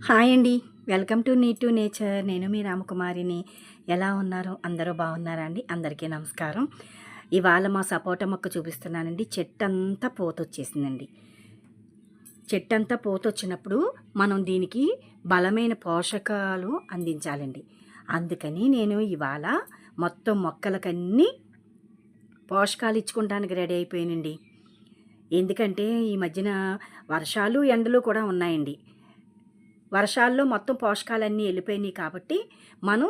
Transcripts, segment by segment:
Hi అండి. Welcome to need to nature. నేను మీ రామకుమారిని. ఎలా ఉన్నారు? అందరూ బాగున్నారా అండి? అందరికీ నమస్కారం. ఇవాళ మా సపోటా మొక్క చూపిస్తున్నానండి. చెట్టంతా పూతొచ్చేసిందండి. చెట్టంతా పూతొచ్చినప్పుడు మనం దీనికి బలమైన పోషకాలు అందించాలండి. అందుకని నేను ఇవాళ మొత్తం మొక్కలకన్నీ పోషకాలు ఇచ్చుకుంటానికి రెడీ అయిపోయానండి. ఎందుకంటే ఈ మధ్యన వర్షాలు, ఎండలు కూడా ఉన్నాయండి. వర్షాల్లో మొత్తం పోషకాలన్నీ వెళ్ళిపోయినాయి కాబట్టి మనం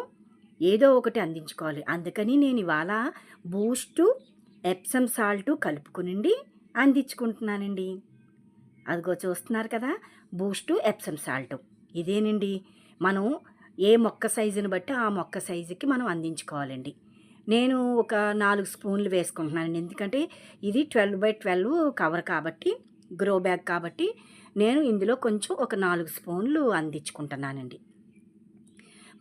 ఏదో ఒకటి అందించుకోవాలి. అందుకని నేను ఇవాళ బూస్టు, ఎప్సమ్ సాల్టు కలుపుకునండి అందించుకుంటున్నానండి. అదిగో చూస్తున్నారు కదా! Boost, Epsom salt. ఇదేనండి మనం ఏ మొక్క సైజుని బట్టి ఆ మొక్క సైజుకి మనం అందించుకోవాలండి. నేను ఒక 4 స్పూన్లు వేసుకుంటున్నానండి. ఎందుకంటే ఇది 12x12 కవర్ కాబట్టి, గ్రో బ్యాగ్ కాబట్టి నేను ఇందులో కొంచెం ఒక 4 స్పూన్లు అందించుకుంటున్నానండి.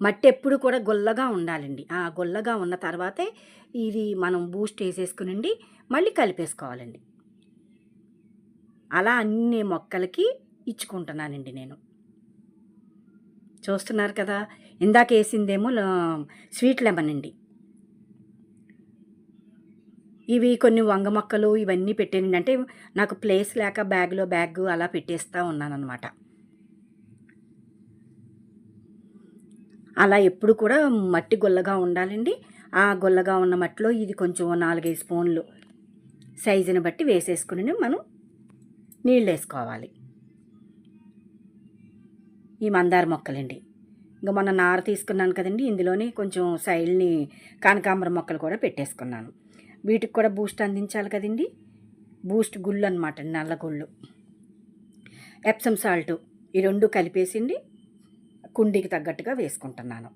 మట్టి ఎప్పుడు కూడా గుల్లగా ఉండాలండి. ఆ గుల్లగా ఉన్న తర్వాతే ఇది మనం బూస్ట్ వేసేసుకునండి మళ్ళీ కలిపేసుకోవాలండి. అలా అన్ని మొక్కలకి ఇచ్చుకుంటున్నానండి నేను. చూస్తున్నారు కదా! ఇందాక వేసిందేమో స్వీట్ లెమన్ అండి. ఇవి కొన్ని వంగ మొక్కలు ఇవన్నీ పెట్టానండి. అంటే నాకు ప్లేస్ లేక బ్యాగ్ అలా పెట్టేస్తూ ఉన్నానన్నమాట. అలా ఎప్పుడు కూడా మట్టి గుల్లగా ఉండాలండి. ఆ గుల్లగా ఉన్న మట్టిలో ఇది కొంచెం 4, 5 స్పూన్లు సైజుని బట్టి వేసేసుకుని మనం నీళ్ళేసుకోవాలి. ఈ మందార మొక్కలండి. ఇంక మొన్న నార తీసుకున్నాను కదండి, ఇందులోనే కొంచెం సైడ్ని కనకాంబరం మొక్కలు కూడా పెట్టేసుకున్నాను. వీటికి కూడా బూస్ట్ అందించాలి కదండి. బూస్ట్ గుళ్ళు అనమాట, నల్ల గుళ్ళు. ఎప్సమ్ సాల్టు ఈ 2 కలిపేసిండి కుండీకి తగ్గట్టుగా వేసుకుంటున్నాను.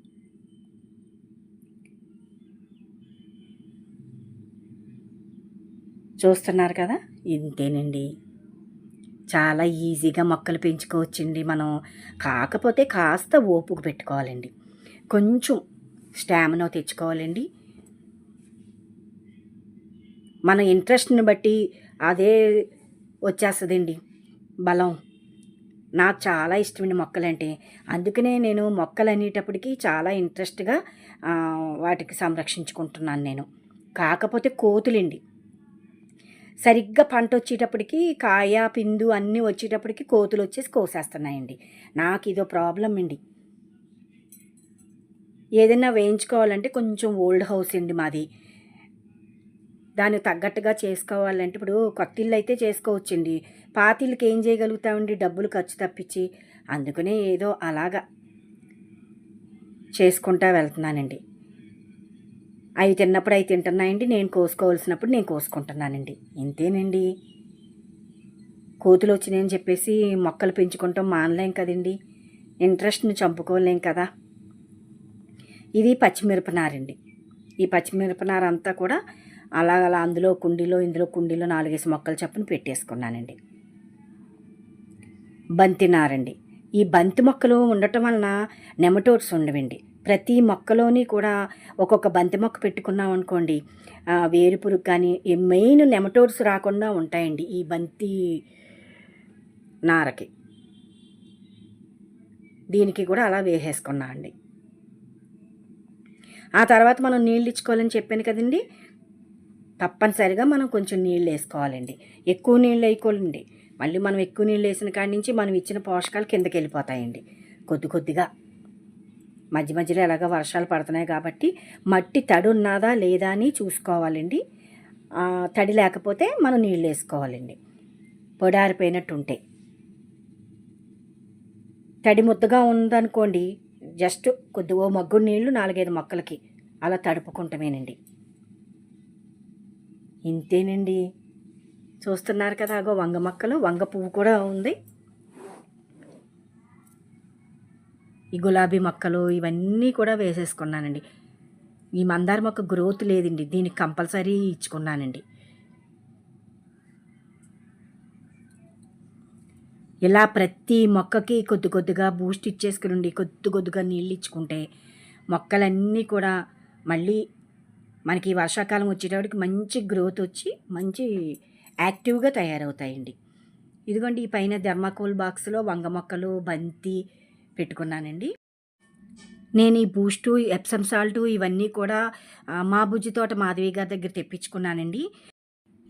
చూస్తున్నారు కదా! ఇంతేనండి. చాలా ఈజీగా మొక్కలు పెంచుకోవచ్చండి మనం. కాకపోతే కాస్త ఓపిక పెట్టుకోవాలండి. కొంచెం స్టామినా తెచ్చుకోవాలండి. మన ఇంట్రెస్ట్‌ని బట్టి అదే వచ్చేస్తదండి బలం. నాకు చాలా ఇష్టమండి మొక్కలంటే. అందుకనే నేను మొక్కలనేటప్పటికి చాలా ఇంట్రెస్ట్‌గా వాటికి సంరక్షించుకుంటున్నాను నేను. కాకపోతే కోతులండి. సరిగ్గా పంటొచ్చేటప్పటికి కాయ, పిందు అన్నీ వచ్చేటప్పటికి కోతులొచ్చేసి కోసేస్తున్నాయండి. నాకిదో ప్రాబ్లమ్ అండి. ఏదైనా వేయించుకోవాలంటే కొంచెం ఓల్డ్ హౌస్ అండి మాది. దానికి తగ్గట్టుగా చేసుకోవాలంటే ఇప్పుడు కొత్తిళ్ళైతే చేసుకోవచ్చండి. పాతిళ్ళకి ఏం చేయగలుగుతామండి, డబ్బులు ఖర్చు తప్పించి. అందుకనే ఏదో అలాగా చేసుకుంటా వెళ్తున్నానండి. అవి తిన్నప్పుడు అవి తింటున్నాయండి. నేను కోసుకోవాల్సినప్పుడు నేను కోసుకుంటున్నానండి. ఇంతేనండి. కోతులు వచ్చినాయని చెప్పేసి మొక్కలు పెంచుకుంటాం మానలేం కదండి. ఇంట్రెస్ట్ని చంపుకోలేం కదా. ఇది పచ్చిమిరపనారండి. ఈ పచ్చిమిరపనార అంతా కూడా అలా అందులో కుండీలో ఇందులో కుండీలో 4 మొక్కలు చప్పున పెట్టేసుకున్నానండి. బంతి నారండి. ఈ బంతి మొక్కలు ఉండటం వలన నెమటోడ్స్ ఉండవండి. ప్రతి మొక్కలోని కూడా ఒక్కొక్క బంతి మొక్క పెట్టుకున్నాం అనుకోండి, వేరుపురుగు కానీ మెయిన్ నెమటోడ్స్ రాకుండా ఉంటాయండి ఈ బంతి నారకి. దీనికి కూడా అలా వేసేసుకున్నా అండి. ఆ తర్వాత మనం నీళ్ళు ఇచ్చుకోవాలని చెప్పాను కదండి. తప్పనిసరిగా మనం కొంచెం నీళ్ళు వేసుకోవాలండి. ఎక్కువ నీళ్ళు వేయకూడదండి. మళ్ళీ మనం ఎక్కువ నీళ్ళు వేసిన కాడి నుంచి మనం ఇచ్చిన పోషకాలు కిందకి వెళ్ళిపోతాయండి. కొద్దిగా మధ్య మధ్యలో ఎలాగ వర్షాలు పడుతున్నాయి కాబట్టి మట్టి తడి ఉన్నదా లేదా అని చూసుకోవాలండి. తడి లేకపోతే మనం నీళ్ళు వేసుకోవాలండి. పొడారిపోయినట్టు ఉంటే. తడి ముద్దగా ఉందనుకోండి, జస్ట్ కొద్దిగా మగ్గుడు నీళ్ళు 4, 5 మొక్కలకి అలా తడుపుకుంటమేనండి. ఇంతేనండి. చూస్తున్నారు కదా, అగో వంగ మొక్కలు, వంగ పువ్వు కూడా ఉంది. ఈ గులాబీ మొక్కలు ఇవన్నీ కూడా వేసేసుకున్నానండి. ఈ మందార మొక్క గ్రోత్ లేదండి, దీనికి కంపల్సరీ ఇచ్చుకున్నానండి. ఇలా ప్రతి మొక్కకి కొద్దిగా బూస్ట్ ఇచ్చేసుకునండి, కొద్దిగా నీళ్ళు ఇచ్చుకుంటే మొక్కలన్నీ కూడా మళ్ళీ మనకి వర్షాకాలం వచ్చేటప్పటికి మంచి గ్రోత్ వచ్చి మంచి యాక్టివ్గా తయారవుతాయండి. ఇదిగోండి ఈ పైన థర్మాకోల్ బాక్స్లో వంగ మొక్కలు, బంతి, పెట్టుకున్నానండి. నేను ఈ బూస్టు, ఎప్సమ్ సాల్టు ఇవన్నీ కూడా మా బుజ్జి తోట మాధవి గారి దగ్గర తెప్పించుకున్నానండి.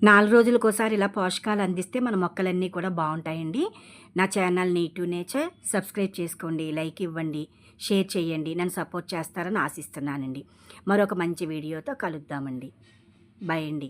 4 రోజులకోసారి ఇలా పోషకాలు అందిస్తే మన మొక్కలన్నీ కూడా బావుంటాయండి. నా channel need to nature subscribe చేసుకోండి, లైక్ ఇవ్వండి, షేర్ చేయండి. నన్ను సపోర్ట్ చేస్తారని ఆశిస్తున్నానండి. మరొక మంచి వీడియోతో కలుద్దామండి. బై అండి.